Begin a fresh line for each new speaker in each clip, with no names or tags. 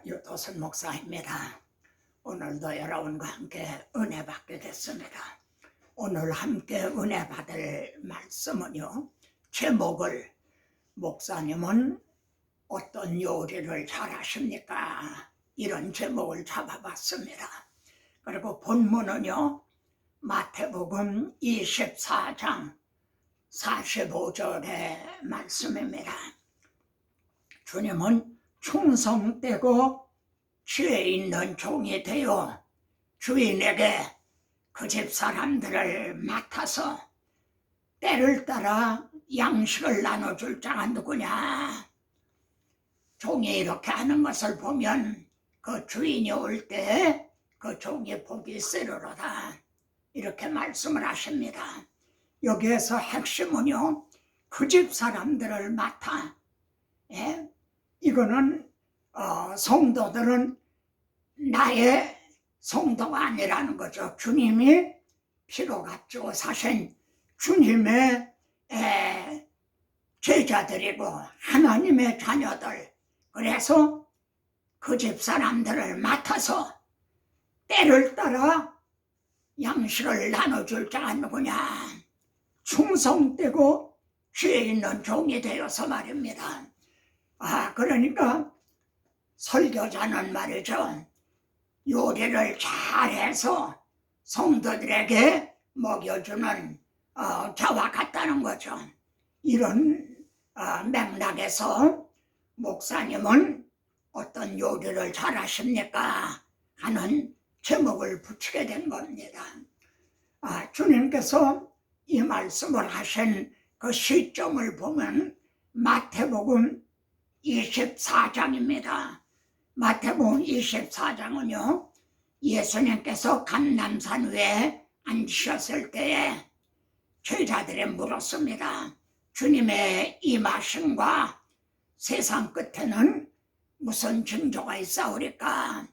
유도선 목사입니다. 오늘도 여러분과 함께 은혜 받게 됐습니다. 오늘 함께 은혜 받을 말씀은요, 제목을 목사님은 어떤 요리를 잘하십니까? 이런 제목을 잡아봤습니다. 그리고 본문은요, 마태복음 24장 45절의 말씀입니다. 주님은 충성되고 지혜 있는 종이 되어 주인에게 그 집 사람들을 맡아서 때를 따라 양식을 나눠줄 자가 누구냐? 종이 이렇게 하는 것을 보면 그 주인이 올 때 그 종이 복이 있으리로다, 이렇게 말씀을 하십니다. 여기에서 핵심은요, 그 집 사람들을 맡아. 이거는 성도들은 나의 성도가 아니라는 거죠. 주님이 피로 값주고 사신 주님의 제자들이고 하나님의 자녀들. 그래서 그 집 사람들을 맡아서 때를 따라 양식을 나눠줄 자가 누구냐? 충성되고 지혜 있는 종이 되어서 말입니다. 그러니까 설교자는 말이죠, 요리를 잘해서 성도들에게 먹여주는 자와 같다는 거죠. 이런 맥락에서 목사님은 어떤 요리를 잘하십니까? 하는 제목을 붙이게 된 겁니다. 주님께서 이 말씀을 하신 그 시점을 보면 마태복음 24장입니다. 마태복음 24장은요, 예수님께서 감람산 위에 앉으셨을 때에 제자들이 물었습니다. 주님의 임하심과 세상 끝에는 무슨 징조가 있사오리까?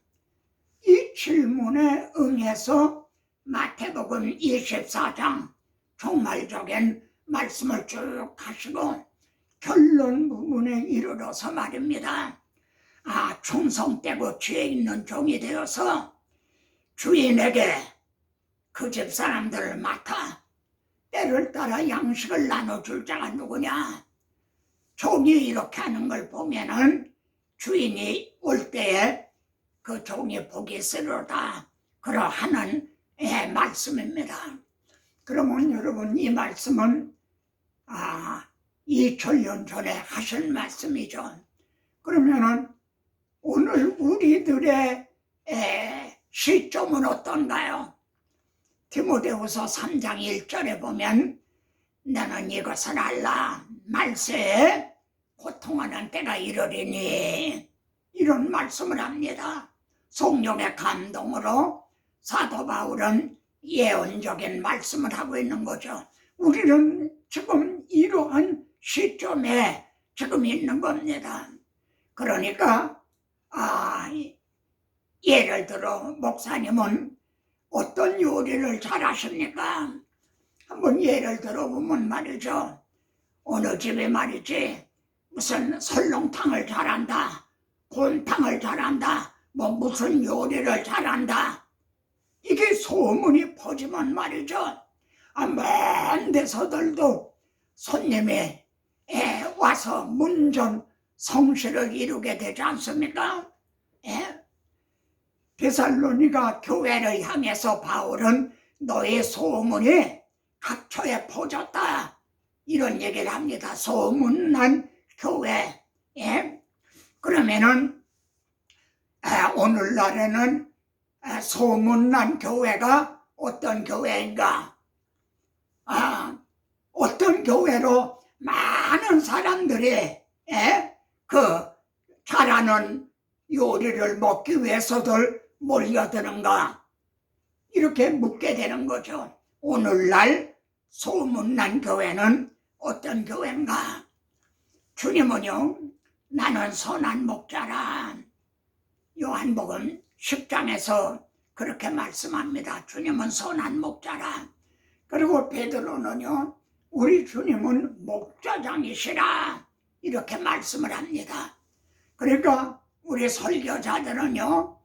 이 질문에 응해서 마태복음 24장 종말적인 말씀을 쭉 하시고 결론 부분에 이르러서 말입니다. 충성되고 지혜 있는 종이 되어서 주인에게 그 집 사람들을 맡아 때를 따라 양식을 나눠줄 자가 누구냐? 종이 이렇게 하는 걸 보면은 주인이 올 때에 그 종이 복이 있으리로다, 그러하는 말씀입니다. 그러면 여러분, 이 말씀은 2000년 전에 하신 말씀이죠. 그러면은 오늘 우리들의 시점은 어떤가요? 디모데후서 3장 1절에 보면 나는 이것을 알라, 말세에 고통하는 때가 이르리니, 이런 말씀을 합니다. 성령의 감동으로 사도 바울은 예언적인 말씀을 하고 있는 거죠. 우리는 지금 이러한 시점에 지금 있는 겁니다. 그러니까 예를 들어 목사님은 어떤 요리를 잘하십니까? 한번 예를 들어보면 말이죠, 어느 집에 말이지 무슨 설렁탕을 잘한다, 곰탕을 잘한다, 무슨 요리를 잘한다, 이게 소문이 퍼지면 말이죠, 먼 데서들도 손님이 와서 문전 성시를 이루게 되지 않습니까? 데살로니가 교회를 향해서 바울은 너의 소문이 각처에 퍼졌다, 이런 얘기를 합니다. 소문난 교회. 그러면은 오늘날에는 소문난 교회가 어떤 교회인가? 어떤 교회로 많은 사람들이 그 잘하는 요리를 먹기 위해서들 몰려드는가? 이렇게 묻게 되는 거죠. 오늘날 소문난 교회는 어떤 교회인가? 주님은요, 나는 선한 목자라, 요한복음 10장에서 그렇게 말씀합니다. 주님은 선한 목자라. 그리고 베드로는요, 우리 주님은 목자장이시라, 이렇게 말씀을 합니다. 그러니까 우리 설교자들은요,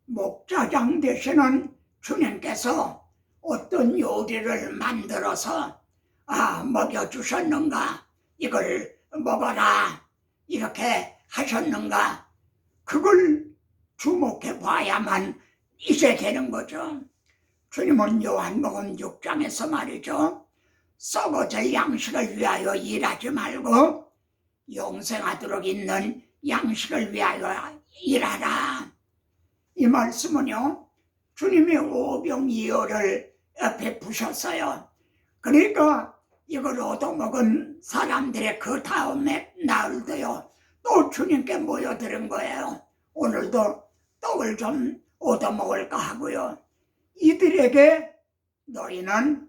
목자장 되시는 주님께서 어떤 요리를 만들어서 먹여주셨는가, 이걸 먹어라 이렇게 하셨는가, 그걸 주목해 봐야만 이제 되는 거죠. 주님은 요한복음 6장에서 말이죠, 썩어질 양식을 위하여 일하지 말고 영생하도록 있는 양식을 위하여 일하라. 이 말씀은요, 주님이 오병이어를 베푸셨어요. 그러니까 이걸 얻어먹은 사람들의 그 다음에 나흘도요, 또 주님께 모여드는 거예요. 오늘도 떡을 좀 얻어먹을까 하고요. 이들에게 너희는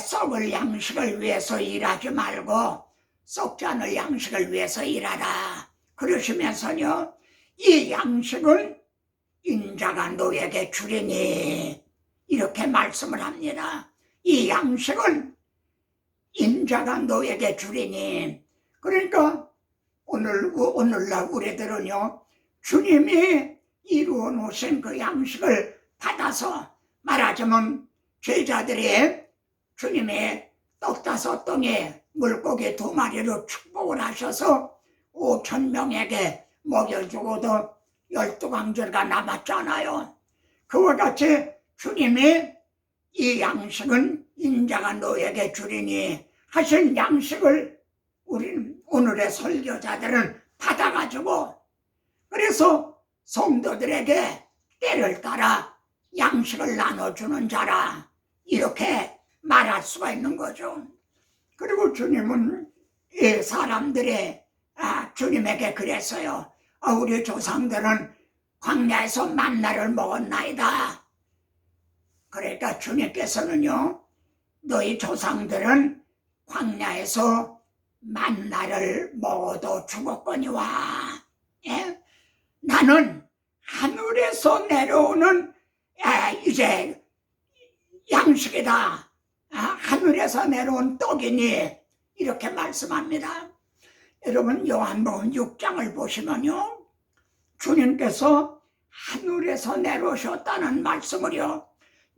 썩을 양식을 위해서 일하지 말고 썩지 않을 양식을 위해서 일하라 그러시면서요, 이 양식은 인자가 너에게 주리니 이렇게 말씀을 합니다. 이 양식은 인자가 너에게 주리니. 그러니까 오늘날 우리들은요, 주님이 이루어 놓으신 그 양식을 받아서, 말하자면 제자들이 주님의 떡 5덩이 물고기 2마리로 축복을 하셔서 5,000명에게 먹여주고도 12광절가 남았잖아요. 그와 같이 주님이 이 양식은 인자가 너에게 주리니 하신 양식을 우리 오늘의 설교자들은 받아가지고, 그래서 성도들에게 때를 따라 양식을 나눠주는 자라 이렇게 말할 수가 있는 거죠. 그리고 주님은 이 사람들이 주님에게 그랬어요. 우리 조상들은 광야에서 만나를 먹었나이다. 그러니까 주님께서는요, 너희 조상들은 광야에서 만나를 먹어도 죽었거니와, 나는 하늘에서 내려오는 이제 양식이다. 하늘에서 내려온 떡이니 이렇게 말씀합니다. 여러분, 요한복음 6장을 보시면요, 주님께서 하늘에서 내려오셨다는 말씀을요,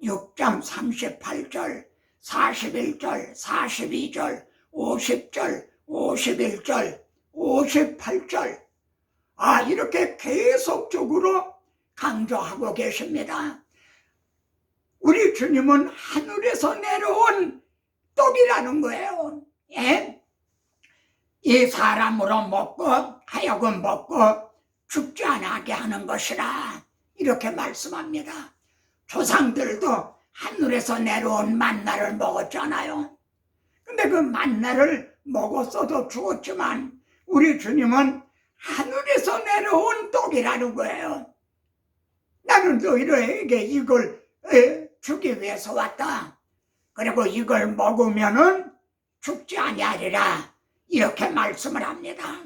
6장 38절, 41절, 42절, 50절, 51절, 58절 이렇게 계속적으로 강조하고 계십니다. 우리 주님은 하늘에서 내려온 떡이라는 거예요. 이 사람으로 먹고 하여금 먹고 죽지 않게 하는 것이라 이렇게 말씀합니다. 조상들도 하늘에서 내려온 만나를 먹었잖아요. 근데 그 만나를 먹었어도 죽었지만 우리 주님은 하늘에서 내려온 떡이라는 거예요. 나는 너희들에게 이걸 주기 위해서 왔다. 그리고 이걸 먹으면은 죽지 아니하리라 이렇게 말씀을 합니다.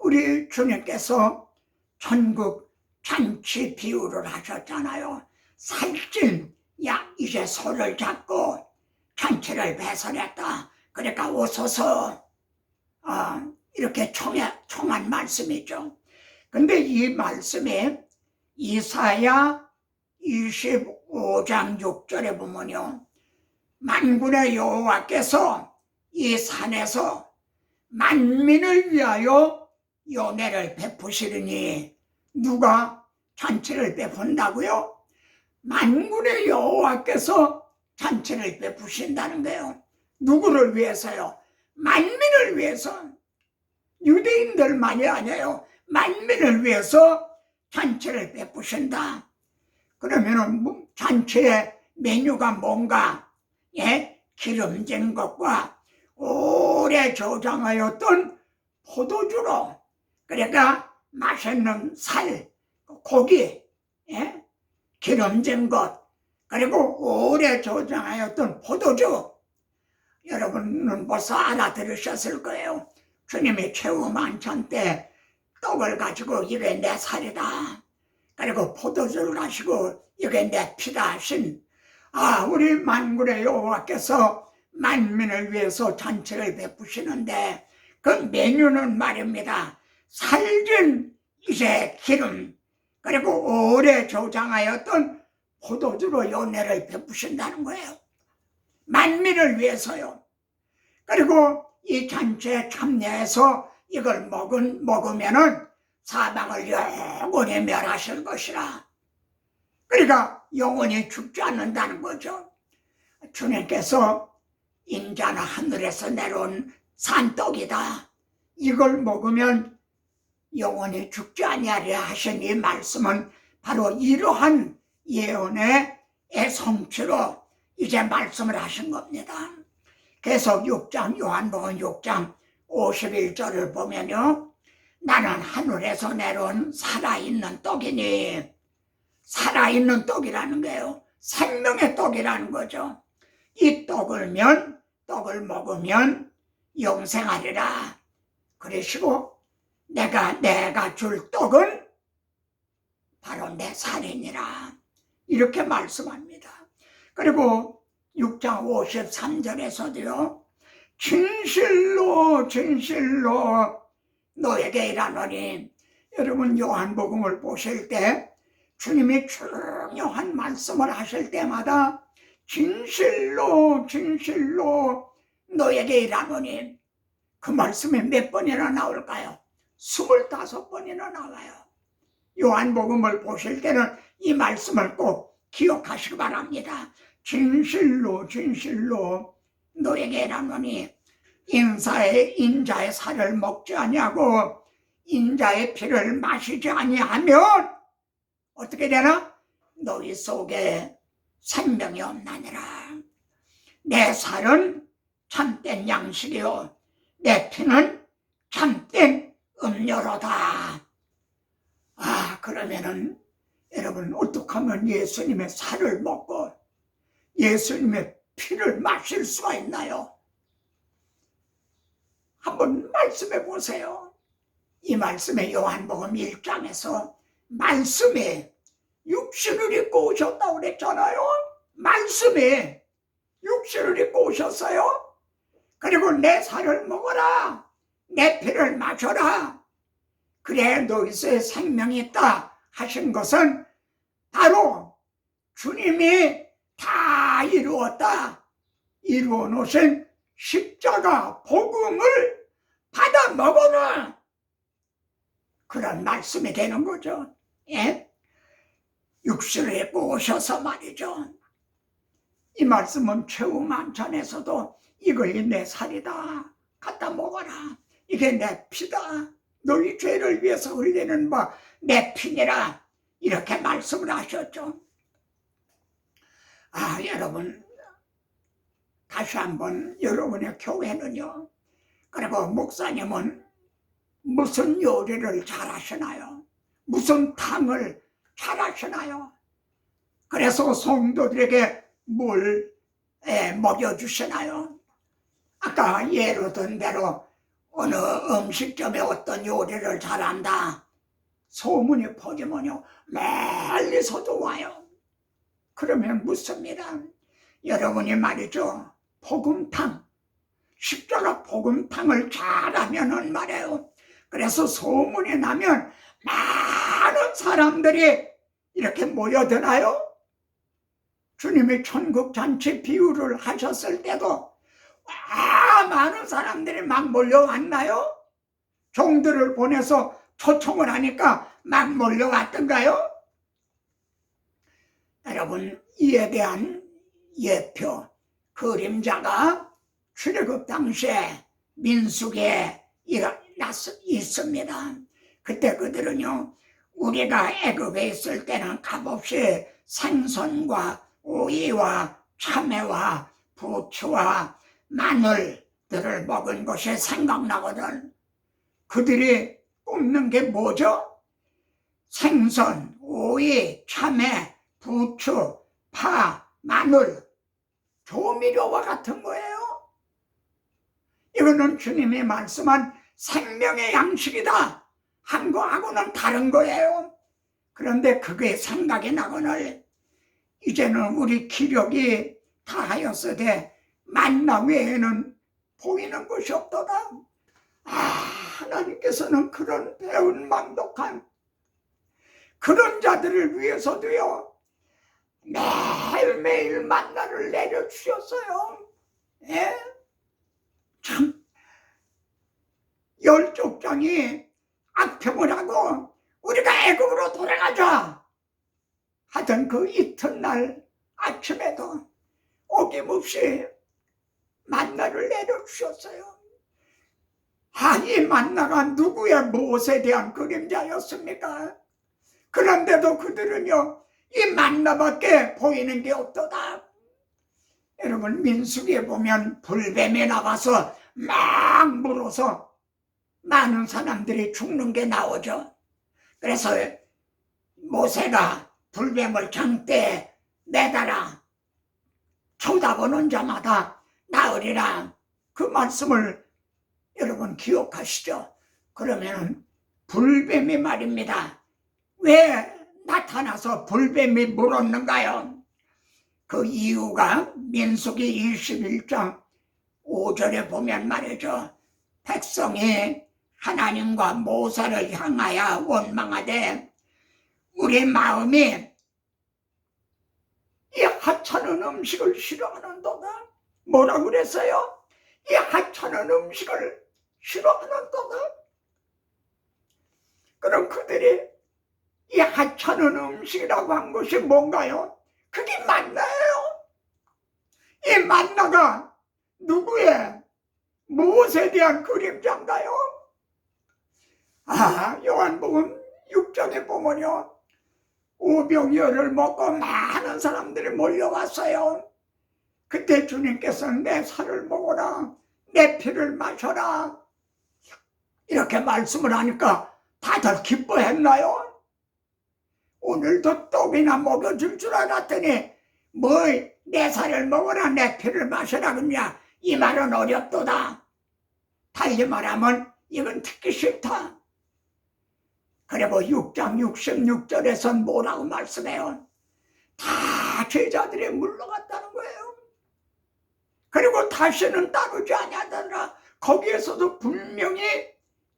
우리 주님께서 천국 잔치 비유를 하셨잖아요. 살찐 이제 소를 잡고 잔치를 배설했다. 그러니까 오소서 이렇게 청한 말씀이죠. 근데 이 말씀이 이사야 25장 6절에 보면요, 만군의 여호와께서 이 산에서 만민을 위하여 연회를 베푸시리니, 누가 잔치를 베푼다고요? 만군의 여호와께서 잔치를 베푸신다는 거예요. 누구를 위해서요? 만민을 위해서. 유대인들만이 아니에요. 만민을 위해서 잔치를 베푸신다. 그러면은 잔치의 메뉴가 뭔가? 기름진 것과 오래 저장하였던 포도주로, 그러니까 맛있는 살, 고기, 기름진 것, 그리고 오래 저장하였던 포도주. 여러분은 벌써 알아들으셨을 거예요. 주님이 최후 만찬 때 떡을 가지고 이게 내 살이다, 그리고 포도주를 가지고 이게 내 피다 하신 우리 만군의 여호와께서 만민을 위해서 잔치를 베푸시는데 그 메뉴는 말입니다. 살진 이제 기름 그리고 오래 저장하였던 포도주로 연회를 베푸신다는 거예요. 만민을 위해서요. 그리고 이 잔치에 참여해서 이걸 먹으면은 사방을 영원히 멸하실 것이라. 그러니까 영원히 죽지 않는다는 거죠. 주님께서 인자나 하늘에서 내려온 산떡이다. 이걸 먹으면 영원히 죽지 아니하리라 하신 이 말씀은 바로 이러한 예언의 성취로 이제 말씀을 하신 겁니다. 계속 6장 요한복음 6장 51절을 보면요. 나는 하늘에서 내려온 살아있는 떡이니, 살아있는 떡이라는 거예요. 생명의 떡이라는 거죠. 이 떡을 먹으면 영생하리라. 그러시고 내가 줄 떡은 바로 내 살이니라. 이렇게 말씀합니다. 그리고 6장 53절에서도요. 진실로 너에게 일하노니. 여러분 요한복음을 보실 때 주님이 중요한 말씀을 하실 때마다 진실로 너에게 일하노니. 그 말씀이 몇 번이나 나올까요? 25번이나 나와요. 요한복음을 보실 때는 이 말씀을 꼭 기억하시기 바랍니다. 진실로 너에게 일하노니 인자의 살을 먹지 아니하고 인자의 피를 마시지 아니하면 어떻게 되나? 너희 속에 생명이 없나니라. 내 살은 참된 양식이요 내 피는 참된 음료로다. 그러면은 여러분 어떻게 하면 예수님의 살을 먹고 예수님의 피를 마실 수가 있나요? 한번 말씀해 보세요. 이 말씀에 요한복음 1장에서 말씀에 육신을 입고 오셨다고 그랬잖아요. 말씀에 육신을 입고 오셨어요. 그리고 내 살을 먹어라. 내 피를 마셔라. 그래 너희의 생명이 있다 하신 것은 바로 주님이 다 이루어 놓으신 십자가 복음을 받아 먹어라. 그런 말씀이 되는 거죠. 예? 육신을 입고 오셔서 말이죠. 이 말씀은 최후 만찬에서도 이것이 내 살이다. 갖다 먹어라. 이게 내 피다. 너희 죄를 위해서 흘리는 내 피니라. 이렇게 말씀을 하셨죠. 여러분 다시 한번 여러분의 교회는요. 그리고 목사님은 무슨 요리를 잘하시나요? 무슨 탕을 잘하시나요? 그래서 성도들에게 뭘 먹여주시나요? 아까 예로 든 대로 어느 음식점에 어떤 요리를 잘한다 소문이 퍼지면요 멀리서도 와요. 그러면 묻습니다. 여러분이 말이죠 복음탕 십자가 복음탕을 잘하면은 말이에요. 그래서 소문이 나면 많은 사람들이 이렇게 모여드나요? 주님이 천국잔치 비유를 하셨을 때도 많은 사람들이 막 몰려왔나요? 종들을 보내서 초청을 하니까 막 몰려왔던가요? 여러분 이에 대한 예표 그림자가 출애굽 당시에 민수기에 있습니다. 그때 그들은요 우리가 애굽에 있을 때는 값없이 생선과 오이와 참외와 부추와 마늘들을 먹은 것이 생각나거든. 그들이 꼽는 게 뭐죠? 생선, 오이, 참외, 부추, 파, 마늘, 조미료와 같은 거예요. 이거는 주님이 말씀한 생명의 양식이다 한 거하고는 다른 거예요. 그런데 그게 생각이 나거늘 이제는 우리 기력이 다하였으되 만나 외에는 보이는 것이 없도다. 하나님께서는 그런 배은망덕한 그런 자들을 위해서도요 매일매일 만나를 내려주셨어요. 예? 참 열 족장이 악평을 하고 우리가 애굽으로 돌아가자 하던 그 이튿날 아침에도 어김없이 만나를 내려주셨어요. 이 만나가 누구의 무엇에 대한 그림자였습니까? 그런데도 그들은요 이 만나밖에 보이는 게 없도다. 여러분 민수기에 보면 불뱀이 나와서 막 물어서 많은 사람들이 죽는 게 나오죠. 그래서 모세가 불뱀을 장대에 매달아 쳐다보는 자마다 나으리라 그 말씀을 여러분 기억하시죠? 그러면 불뱀이 말입니다. 왜 나타나서 불뱀이 물었는가요? 그 이유가 민수기 21장 5절에 보면 말이죠. 백성이 하나님과 모세를 향하여 원망하되 우리 마음이 이 하찮은 음식을 싫어하는도다. 뭐라고 그랬어요? 이 하찮은 음식을 싫어하는도다. 그럼 그들이 이 하찮은 음식이라고 한 것이 뭔가요? 그게 만나예요. 이 만나가 누구의 무엇에 대한 그림자인가요? 요한복음 6장에 보면요 오병이어를 먹고 많은 사람들이 몰려왔어요. 그때 주님께서는 내 살을 먹어라 내 피를 마셔라 이렇게 말씀을 하니까 다들 기뻐했나요? 오늘도 떡이나 먹여줄 줄 알았더니 뭐 내 살을 먹어라 내 피를 마셔라 그러냐. 이 말은 어렵도다. 달리 말하면 이건 듣기 싫다. 그리고 6장 66절에선 뭐라고 말씀해요? 다 제자들이 물러갔다는 거예요. 그리고 다시는 따르지 아니하더라. 거기에서도 분명히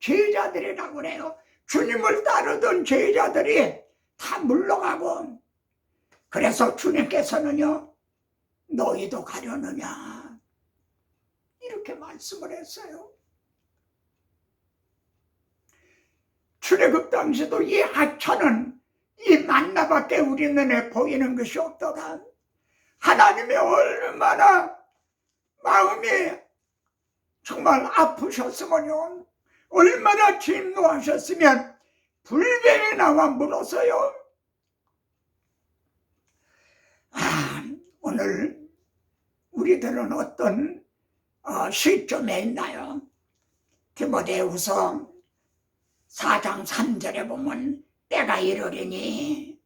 제자들이라고 그래요. 주님을 따르던 제자들이 다 물러가고 그래서 주님께서는요 너희도 가려느냐 이렇게 말씀을 했어요. 출애굽 당시도 이 하찮은 이 만나밖에 우리 눈에 보이는 것이 없더라. 하나님이 얼마나 마음이 정말 아프셨으면요 얼마나 진노하셨으면 불뱀이 나와 물었어요. 오늘 우리들은 어떤 시점에 있나요? 디모데후서 4장 3절에 보면 때가 이르리니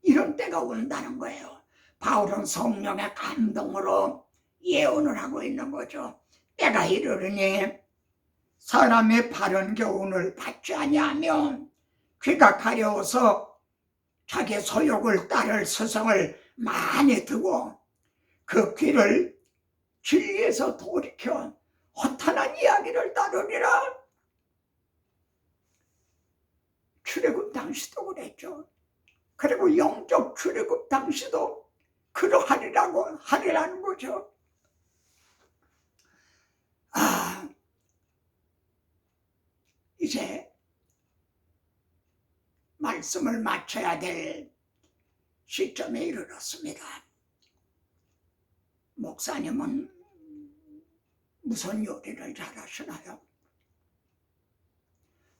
이런 때가 온다는 거예요. 바울은 성령의 감동으로 예언을 하고 있는 거죠. 때가 이르리니 사람의 바른 교훈을 받지 아니하며 귀가 가려워서 자기 소욕을 따를 스승을 많이 두고 그 귀를 진리에서 돌이켜 허탄한 이야기를 따르리라. 출애굽 당시도 그랬죠. 그리고 영적 출애굽 당시도 그러하리라고 하리라는 거죠. 이제 말씀을 마쳐야 될 시점에 이르렀습니다. 목사님은 무슨 요리를 잘하시나요?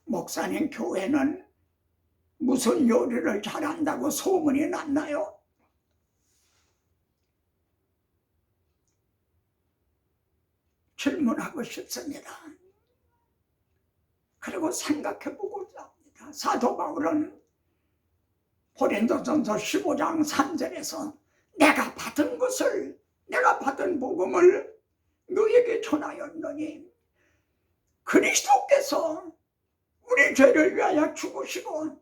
목사님 교회는 무슨 요리를 잘한다고 소문이 났나요? 질문하고 싶습니다. 그리고 생각해보고자 합니다. 사도 바울은 고린도전서 15장 3절에서 내가 받은 것을 내가 받은 복음을 너에게 전하였노니 그리스도께서 우리 죄를 위하여 죽으시고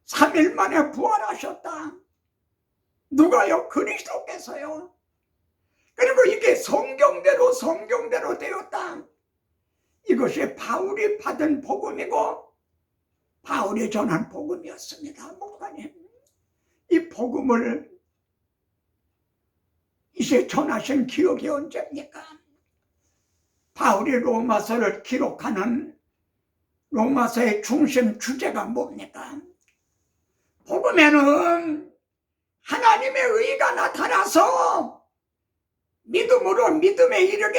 3일 만에 부활하셨다. 누가요? 그리스도께서요. 그리고 이게 성경대로 되었다. 이것이 바울이 받은 복음이고 바울이 전한 복음이었습니다. 목사님, 이 복음을 이제 전하신 기억이 언제입니까? 바울이 로마서를 기록하는 로마서의 중심 주제가 뭡니까? 복음에는 하나님의 의가 나타나서 믿음으로 믿음에 이르게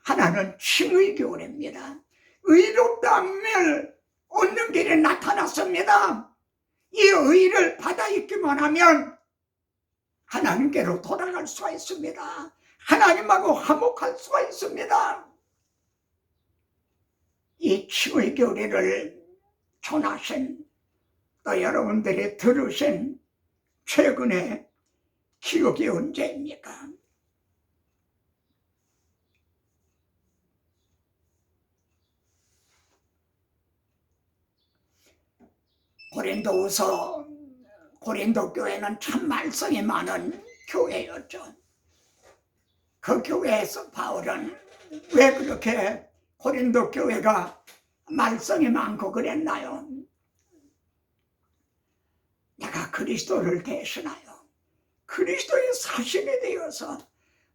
하나는 칭의 교례입니다. 의롭다함을 얻는 길이 나타났습니다. 이 의를 받아 있기만 하면 하나님께로 돌아갈 수가 있습니다. 하나님하고 화목할 수가 있습니다. 이 칭의 교례를 전하신 또 여러분들이 들으신 최근의 기억이 언제입니까? 고린도 교회는 참 말썽이 많은 교회였죠. 그 교회에서 바울은 왜 그렇게 고린도 교회가 말썽이 많고 그랬나요? 내가 그리스도를 대신하여 그리스도의 사신이 되어서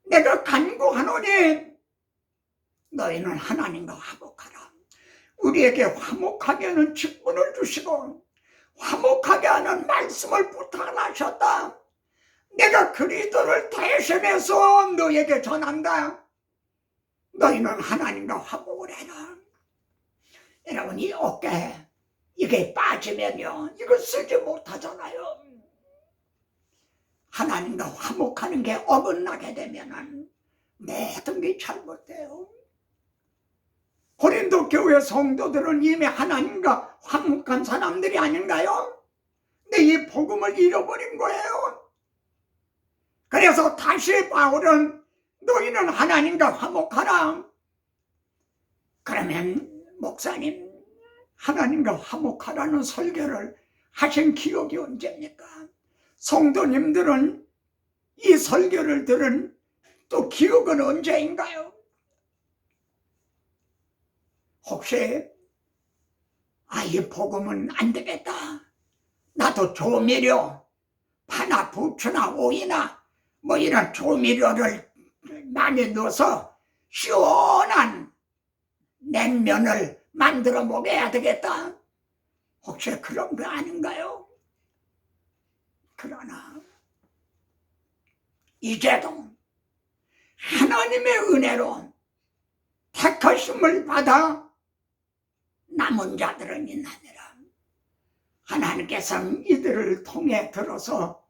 내가 간구하노니 너희는 하나님과 화목하라. 우리에게 화목하게 하는 직분을 주시고 화목하게 하는 말씀을 부탁하셨다. 내가 그리스도를 대신해서 너에게 전한다. 너희는 하나님과 화목을 해라. 여러분, 이 어깨 이게 빠지면요 이거 쓰지 못하잖아요. 하나님과 화목하는 게 어긋나게 되면은 모든 게 잘못돼요. 고린도 교회 성도들은 이미 하나님과 화목한 사람들이 아닌가요? 근데 이 복음을 잃어버린 거예요. 그래서 다시 바울은 너희는 하나님과 화목하라. 그러면 목사님, 하나님과 화목하라는 설교를 하신 기억이 언제입니까? 성도님들은 이 설교를 들은 또 기억은 언제인가요? 혹시 이 복음은 안 되겠다. 나도 조미료, 파나 부추나 오이나 뭐 이런 조미료를 많이 넣어서 시원한 냉면을 만들어 먹어야 되겠다. 혹시 그런 거 아닌가요? 그러나 이제도 하나님의 은혜로 택하심을 받아 남은 자들은 있나니라. 하나님께서는 이들을 통해 들어서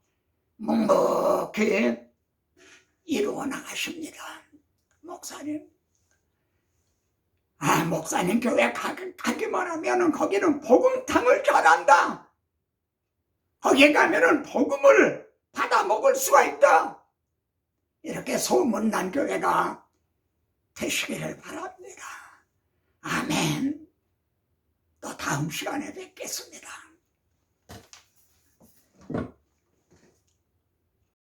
묵묵히 이루어 나가십니다. 목사님, 목사님 교회 가기만 하면은 거기는 복음탕을 잘한다. 거기 가면은 복음을 받아 먹을 수가 있다. 이렇게 소문난 교회가 되시기를 바랍니다. 아멘. 또 다음 시간에 뵙겠습니다.